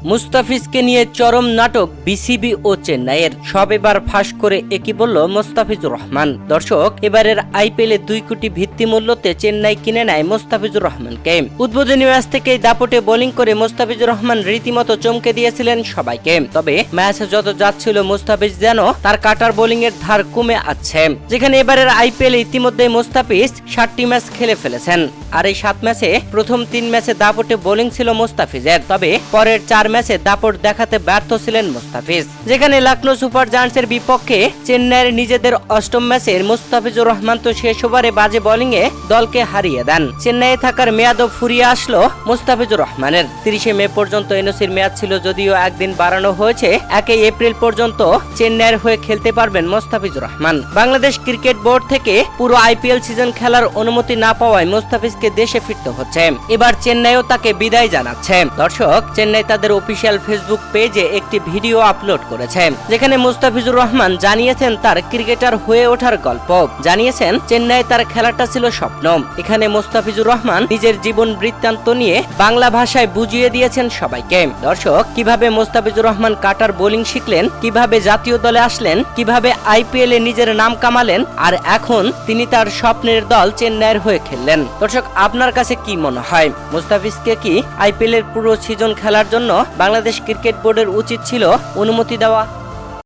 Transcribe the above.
মুস্তাফিজকে নিয়ে চরম নাটক বিসিবি ও চেন্নাইয়ের। সব এবার ফাঁস করে একই বলল মোস্তাফিজুর রহমান। দর্শক, এবারের আইপিএলে 2 কোটি ভিত্তিমূল্যতে চেন্নাই কিনে নেয় মোস্তাফিজুর রহমানকে। উদ্বোধনী ম্যাচ থেকেই দাপটে বোলিং করে মোস্তাফিজুর রহমান রীতিমতো চমকে দিয়েছিলেন সবাইকে। তবে ম্যাচ যত যাচ্ছিল মুস্তাফিজ যেন তার কাটার বোলিং এর ধার কমে আসছে। যেখানে এবারের আইপিএলে ইতিমধ্যে মোস্তাফিজ 7টি ম্যাচ খেলে ফেলেছেন। আর এই 7 ম্যাচে প্রথম 3 ম্যাচে দাপটে বোলিং ছিল মোস্তাফিজের। তবে পরের 4 ম্যাচে দাপট দেখাতে ব্যর্থ ছিলেন মোস্তাফিজ। যেখানে লখনৌ সুপার জায়ান্টসের বিপক্ষে চেন্নাইয়ের নিজেদের 8ম ম্যাচের মোস্তাফিজুর রহমান তো শেষ ওভারে বাজে বোলিং এ দলকে হারিয়ে দেন। চেন্নাইয়ে থাকার মেয়াদও ফুরিয়ে আসলো মোস্তাফিজুর রহমানের। 30 মে পর্যন্ত এনওসির মেয়াদ ছিল, যদিও একদিন বাড়ানো হয়েছে। 1 এপ্রিল পর্যন্ত চেন্নাইয়ের হয়ে খেলতে পারবেন মোস্তাফিজুর রহমান। বাংলাদেশ ক্রিকেট বোর্ড থেকে পুরো আইপিএল সিজন খেলার অনুমতি না পাওয়ায় মোস্তাফিজকে দেশে ফিরতে হচ্ছে। এবার চেন্নাইও তাকে বিদায় জানাচ্ছে। দর্শক, চেন্নাই তাদের অফিসিয়াল ফেসবুক পেজে একটি ভিডিও আপলোড করেছে, যেখানে মোস্তাফিজুর রহমান জানিয়েছেন তার ক্রিকেটার হয়ে ওঠার গল্প। জানিয়েছেন চেন্নাই তার খেলাটা ছিল স্বপ্ন। এখানে মোস্তাফিজুর রহমান নিজের জীবন বৃত্তান্ত নিয়ে বাংলা ভাষায় বুঝিয়ে দিয়েছেন সবাইকে। দর্শক, কিভাবে মোস্তাফিজুর রহমান কাটার বোলিং শিখলেন, কিভাবে জাতীয় দলে আসলেন, কিভাবে আইপিএল এ নিজের নাম কামালেন, আর এখন তিনি তার স্বপ্নের দল চেন্নাইয়ের হয়ে খেললেন। দর্শক, আপনার কাছে কি মনে হয়, মুস্তাফিজকে কি আইপিএল এর পুরো সিজন খেলার জন্য বাংলাদেশ ক্রিকেট বোর্ডের উচিত ছিল অনুমতি দেওয়া?